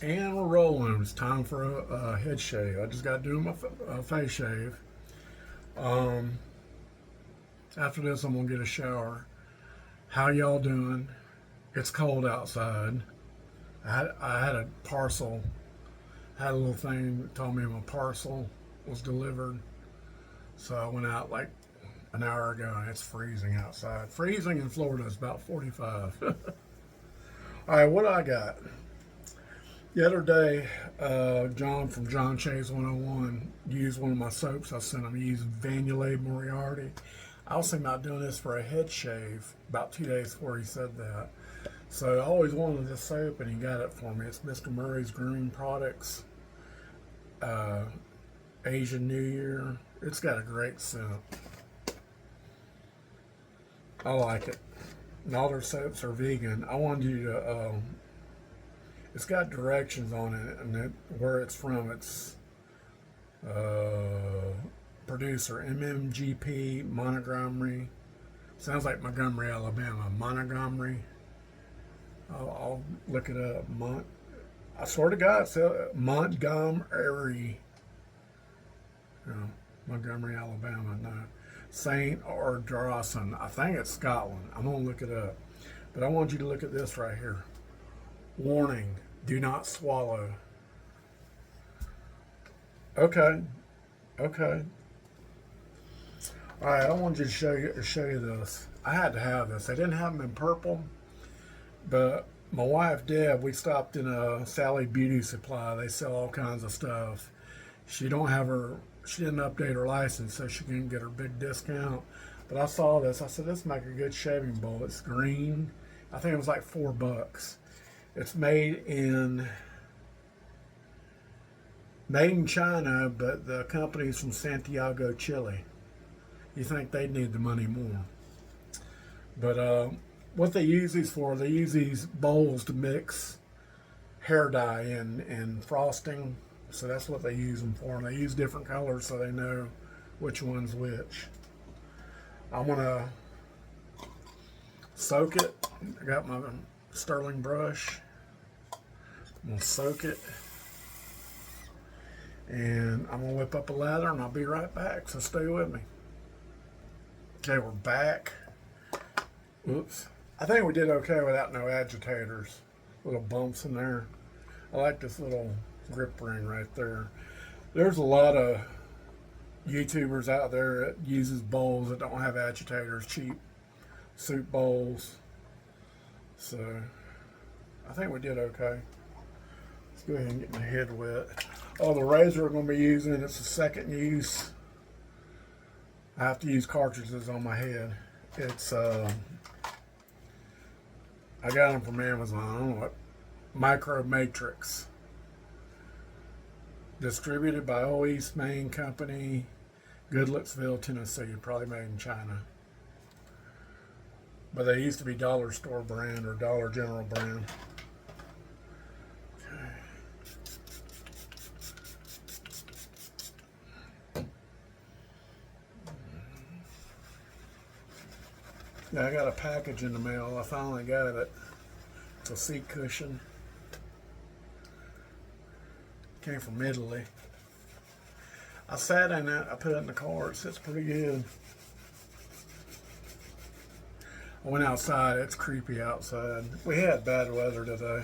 And we're rolling. It's time for a head shave. I just got to do my face shave. Um, After this, I'm gonna get a shower. How y'all doing? It's cold outside. I had a parcel. Had a little thing that told me my parcel was delivered. So I went out like an hour ago, and it's freezing outside. Freezing in Florida is about 45. All right, what do I got? The other day, John from John Shaves 101 used one of my soaps I sent him. He used Vanillate Moriarty. I was thinking about doing this for a head shave about 2 days before he said that. So I always wanted this soap, and he got it for me. It's Mr. Murray's Grooming Products, uh, Asian New Year. It's got a great scent. I like it. And all their soaps are vegan. I wanted you to it's got directions on it and where it's from. It's uh, producer MMGP Montgomery. Sounds like Montgomery, Alabama. Montgomery. I'll look it up. I swear to God, it's Montgomery. No, Montgomery, Alabama. No. Saint or Dawson. I think it's Scotland. I'm going to look it up. But I want you to look at this right here. Warning, do not swallow. Okay, okay. All right, I wanted to show you this. I had to have this. They didn't have them in purple, but my wife Deb, we stopped in a Sally Beauty Supply. They sell all kinds of stuff. She didn't update her license, so she couldn't get her big discount. But I saw this. I said, this make a good shaving bowl. It's green. I think it was like $4. It's made in China, but the company's from Santiago, Chile. You think they'd need the money more. But what they use these for, they use these bowls to mix hair dye and frosting. So that's what they use them for. And they use different colors so they know which one's which. I'm going to soak it. I got my Sterling brush. I'm going to soak it. And I'm going to whip up a lather and I'll be right back. So stay with me. Okay, we're back. Oops. I think we did okay without no agitators. Little bumps in there. I like this little grip ring right there. There's a lot of YouTubers out there that uses bowls that don't have agitators, cheap soup bowls. So I think we did okay. Let's go ahead and get my head wet. Oh, the razor I'm going to be using, it's a second use. I have to use cartridges on my head. It's I got them from Amazon. I don't know what. Micro Matrix. Distributed by O East Main Company, Goodlettsville, Tennessee. Probably made in China. But they used to be Dollar Store brand or Dollar General brand. Yeah, I got a package in the mail. I finally got it. It's a seat cushion. Came from Italy. I sat in it. I put it in the car. It sits pretty good. I went outside. It's creepy outside. We had bad weather today.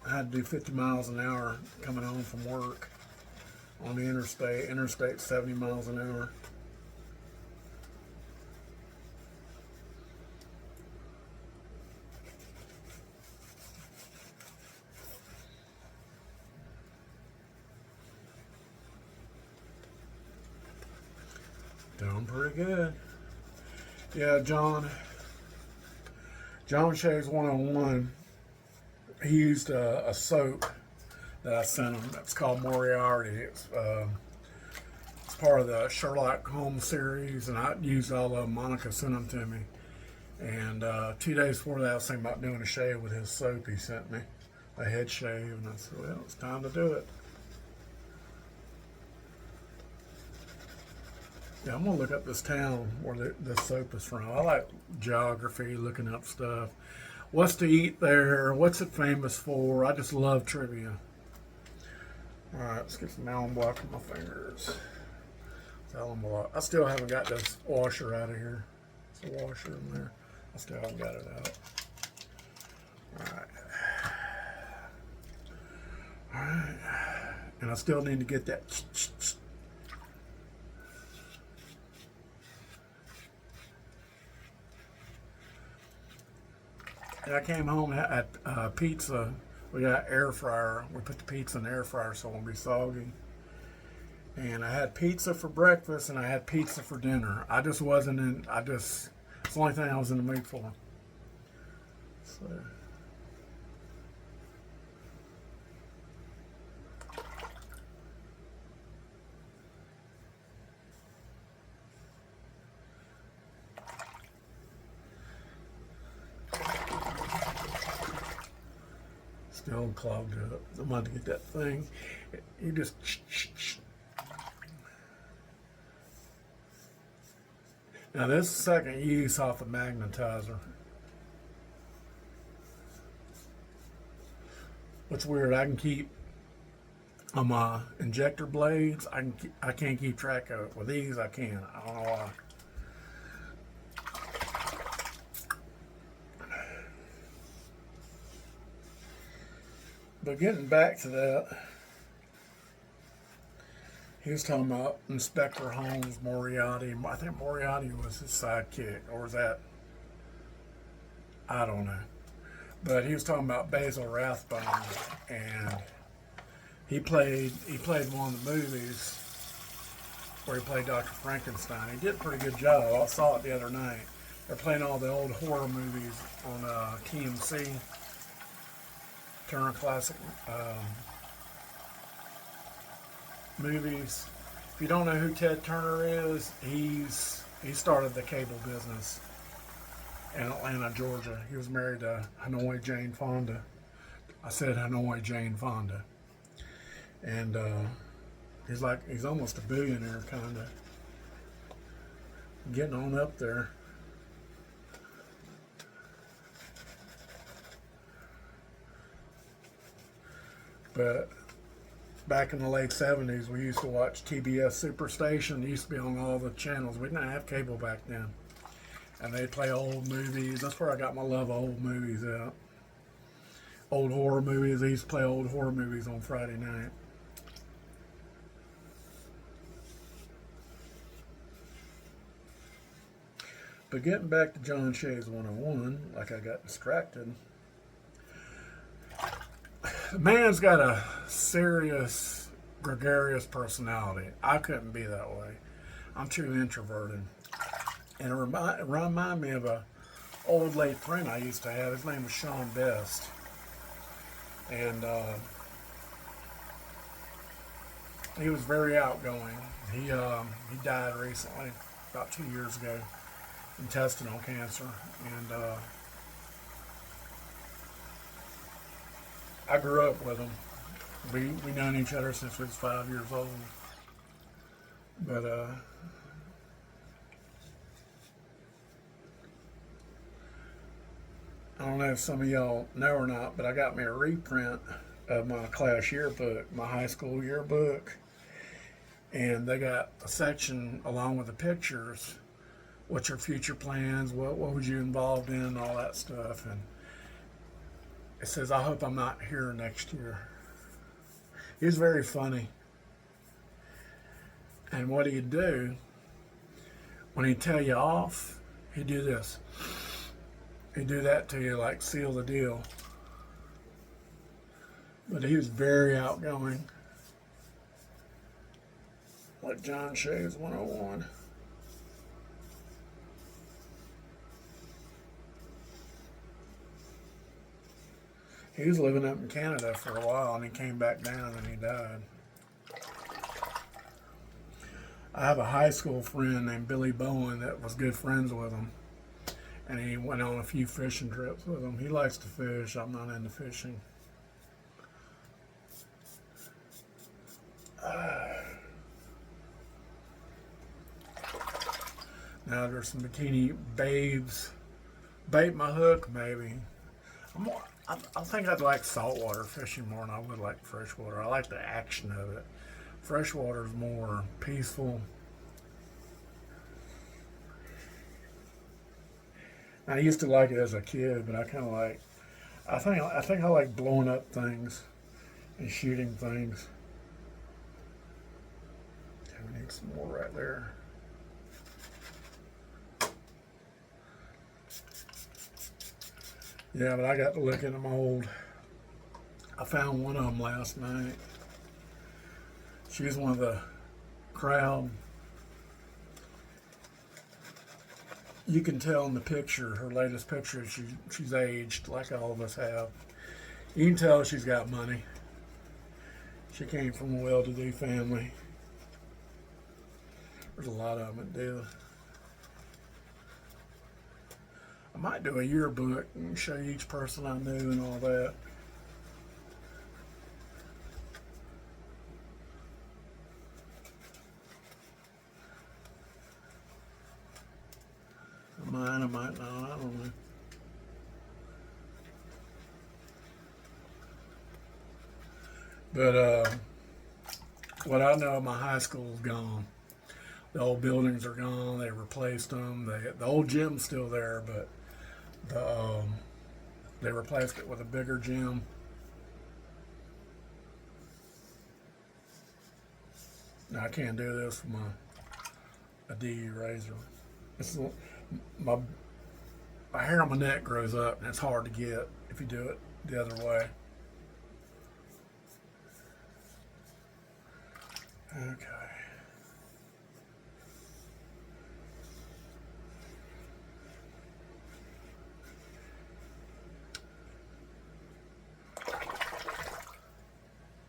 I had to do 50 miles an hour coming home from work on the interstate. Interstate 70 miles an hour. Doing pretty good. Yeah, John Shaves 101, he used a soap that I sent him. It's called Moriarty. It's part of the Sherlock Holmes series, and I used all of them. Monica sent them to me. And 2 days before that, I was thinking about doing a shave with his soap he sent me, a head shave, and I said, well, it's time to do it. Yeah, I'm gonna look up this town where this soap is from. I like geography, looking up stuff. what's to eat there, what's it famous for. I just love trivia. All right, let's get some alum block on my fingers. It's alum block. I still haven't got this washer out of here. There's a washer in there. I still haven't got it out. All right. All right. And I still need to get that. And I came home at pizza. We got air fryer. We put the pizza in the air fryer so it won't be soggy. And I had pizza for breakfast and I had pizza for dinner. I just wasn't in. It's the only thing I was in the mood for. So. Still clogged up. I'm about to get that thing. You just. Now this is the second use off the magnetizer. What's weird, I can keep on my injector blades. I can't keep track of it. With these, I can. I don't know why. But getting back to that, he was talking about Inspector Holmes Moriarty. I think Moriarty was his sidekick, or was that? I don't know. But he was talking about Basil Rathbone, and he played one of the movies where he played Dr. Frankenstein. He did a pretty good job. I saw it the other night. They're playing all the old horror movies on TMC. Turner Classic movies. If you don't know who Ted Turner is, he started the cable business in Atlanta, Georgia. He was married to Hanoi Jane Fonda. I said Hanoi Jane Fonda. And he's almost a billionaire, kind of. Getting on up there. But back in the late 70s, we used to watch TBS Superstation. It used to be on all the channels. We didn't have cable back then. And they'd play old movies. That's where I got my love of old movies at. Old horror movies. They used to play old horror movies on Friday night. But getting back to John Shay's 101, like I got distracted. The man's got a serious, gregarious personality. I couldn't be that way. I'm too introverted. And it reminded me of a old late friend I used to have. His name was Sean Best. And he was very outgoing. He died recently, about 2 years ago, intestinal cancer. And I grew up with him. We known each other since we was 5 years old. But I don't know if some of y'all know or not, but I got me a reprint of my class yearbook, my high school yearbook. And they got a section along with the pictures. What's your future plans? What was you involved in? All that stuff. And it says, I hope I'm not here next year. He was very funny. And what he'd do, when he'd tell you off, he'd do this. He'd do that to you, like seal the deal. But he was very outgoing. Like John Shay's 101. He was living up in Canada for a while, and he came back down and he died. I have a high school friend named Billy Bowen that was good friends with him. And he went on a few fishing trips with him. He likes to fish. I'm not into fishing. Now there's some bikini babes. Bait my hook, maybe. I think I'd like saltwater fishing more than I would like freshwater. I like the action of it. Freshwater is more peaceful. I used to like it as a kid, but I kind of like. I think I like blowing up things and shooting things. Okay, we need some more right there. Yeah, but I got to look at them old. I found one of them last night. She's one of the crowd. You can tell in the picture, her latest picture, she's aged like all of us have. You can tell she's got money. She came from a well-to-do family. There's a lot of them that do. I might do a yearbook and show you each person I knew and all that. Mine, I might not. I don't know. But what I know, my high school's gone. The old buildings are gone. They replaced them. The old gym's still there, but the they replaced it with a bigger gym. Now, I can't do this with a DE razor. It's my my hair on my neck grows up, and it's hard to get if you do it the other way. Okay.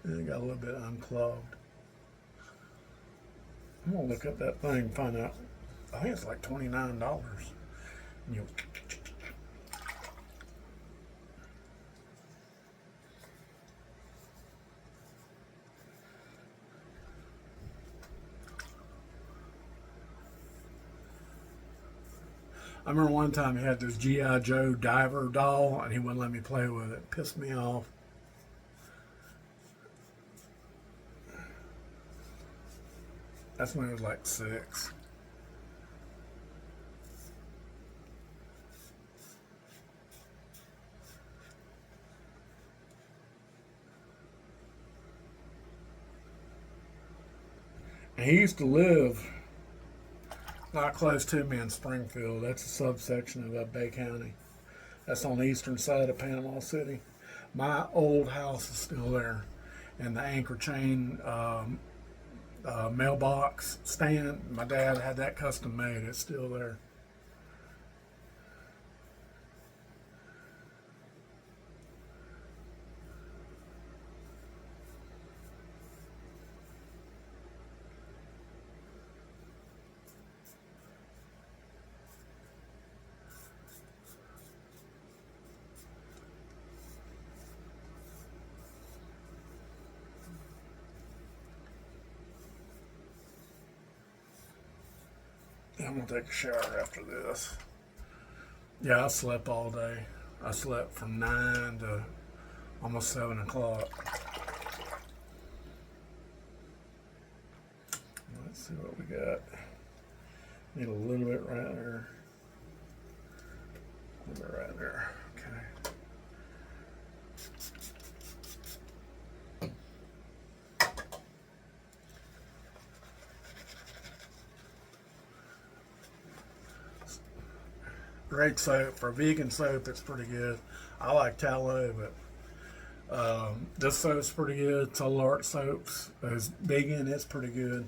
And it got a little bit unclogged. I'm gonna look up that thing and find out. I think it's like $29. And you I remember one time he had this G.I. Joe diver doll and he wouldn't let me play with it. It pissed me off. That's when I was like 6. And he used to live not close to me in Springfield. That's a subsection of Bay County. That's on the eastern side of Panama City. My old house is still there, and the anchor chain mailbox stand. My dad had that custom made. It's still there. Yeah, I'm gonna take a shower after this. Yeah, I slept all day. I slept from 9 to almost 7 o'clock. Let's see what we got. Need a little bit right there. A little bit right there. Okay. Great soap. For vegan soap, it's pretty good. I like tallow, but this soap's pretty good. Total Art soaps is vegan. It's pretty good.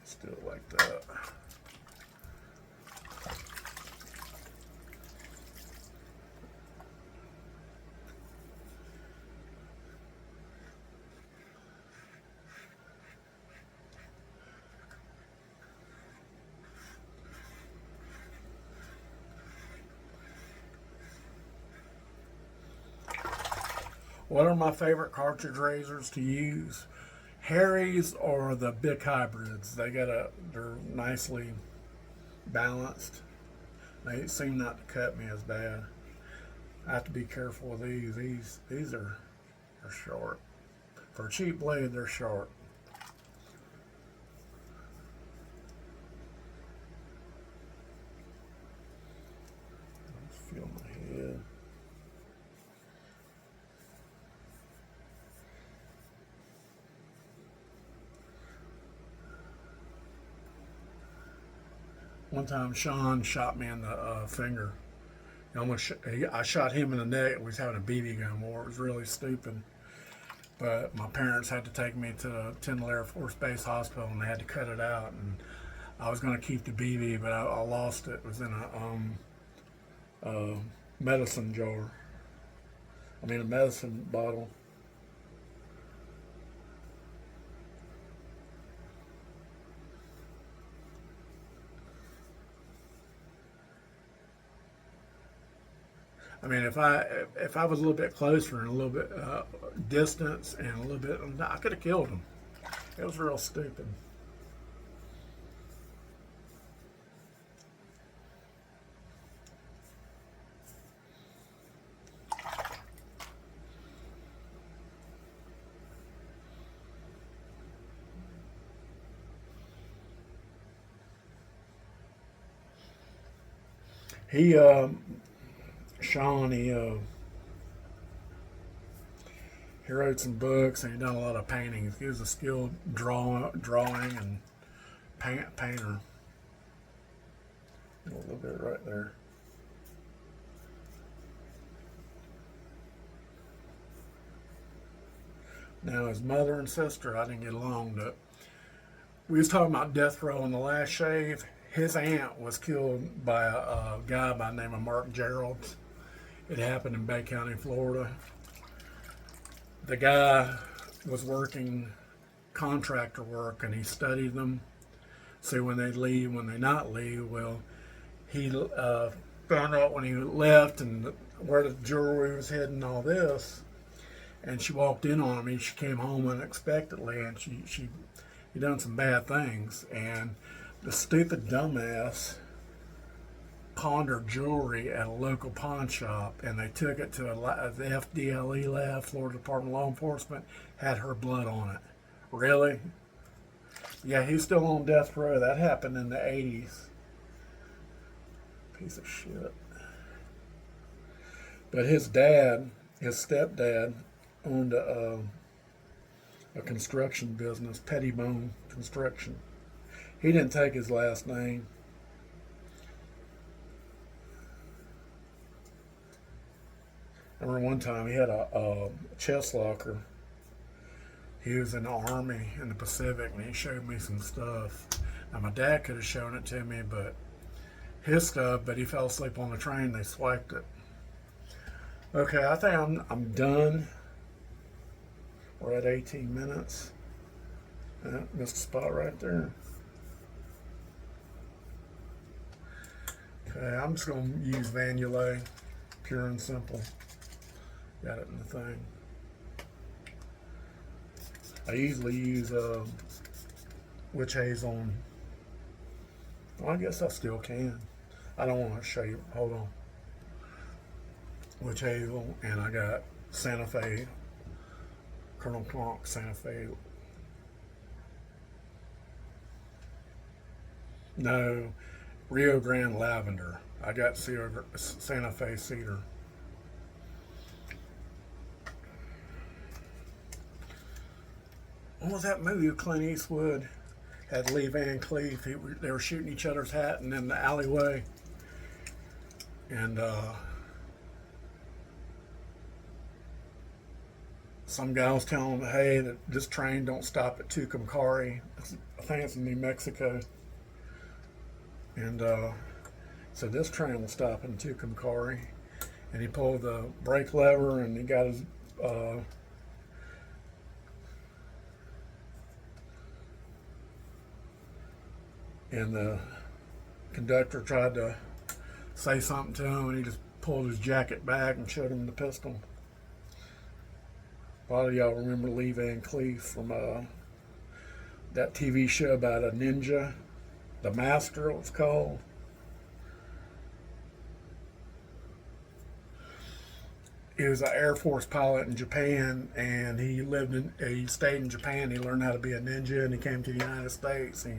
Still like that. What are my favorite cartridge razors to use? Harry's or the Bic hybrids. They're nicely balanced. They seem not to cut me as bad. I have to be careful with these. These are short. For a cheap blade, they're short. Let's feel my head. One time, Sean shot me in the finger. I shot him in the neck. We was having a BB gun war. It was really stupid. But my parents had to take me to Tyndall Air Force Base Hospital, and they had to cut it out. And I was going to keep the BB, but I lost it. It was in a medicine jar. A medicine bottle. If I was a little bit closer and a little bit distance and a little bit, I could have killed him. It was real stupid. He, Sean, he wrote some books and he done a lot of paintings. He was a skilled drawing and painter. A little bit right there. Now his mother and sister, I didn't get along, but we was talking about death row in the last shave. His aunt was killed by a guy by the name of Mark Gerald. It happened in Bay County, Florida. The guy was working contractor work and he studied them. See when they leave, when they not leave. Well, he found out when he left and where the jewelry was hidden and all this. And she walked in on him and she came home unexpectedly and she done some bad things. And the stupid dumbass pawned her jewelry at a local pawn shop, and they took it to the FDLE lab, Florida Department of Law Enforcement, had her blood on it. Really? Yeah, he's still on death row. That happened in the 80s. Piece of shit. But his stepdad, owned a construction business, Pettibone Construction. He didn't take his last name. I remember one time he had a chest locker. He was in the Army in the Pacific, and he showed me some stuff. Now, my dad could have shown it to me, but he fell asleep on the train. They swiped it. Okay, I think I'm done. We're at 18 minutes. Missed a spot right there. Okay, I'm just going to use Vanulay, pure and simple. Got it in the thing. I usually use witch hazel. Well, I guess I still can. I don't want to show you. Hold on. Witch hazel, and I got Santa Fe, Colonel Plonk Santa Fe. No, Rio Grande lavender. I got Santa Fe cedar. What was that movie with Clint Eastwood? Had Lee Van Cleef. They were shooting each other's hat and in the alleyway. And some guy was telling him, hey, that this train don't stop at Tucumcari. I think it's in New Mexico. And so this train will stop in Tucumcari. And he pulled the brake lever and he got his and the conductor tried to say something to him and he just pulled his jacket back and showed him the pistol. A lot of y'all remember Lee Van Cleef from that TV show about a ninja, The Master it was called. He was an Air Force pilot in Japan, and he stayed in Japan. He learned how to be a ninja, and he came to the United States. He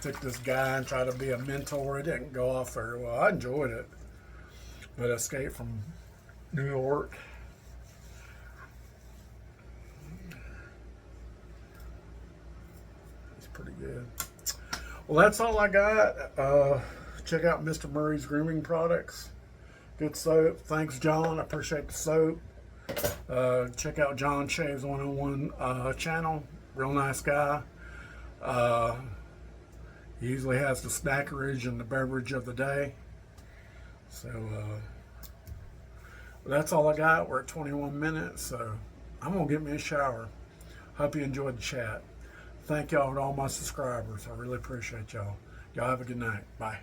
took this guy and tried to be a mentor. It didn't go off very well. I enjoyed it, but Escape from New York. It's pretty good. Well, that's all I got. Check out Mr. Murray's grooming products. Good soap. Thanks, John. I appreciate the soap. Check out John Shaves 101 channel. Real nice guy. He usually has the snackerage and the beverage of the day. So that's all I got. We're at 21 minutes, so I'm going to get me a shower. Hope you enjoyed the chat. Thank y'all to all my subscribers. I really appreciate y'all. Y'all have a good night. Bye.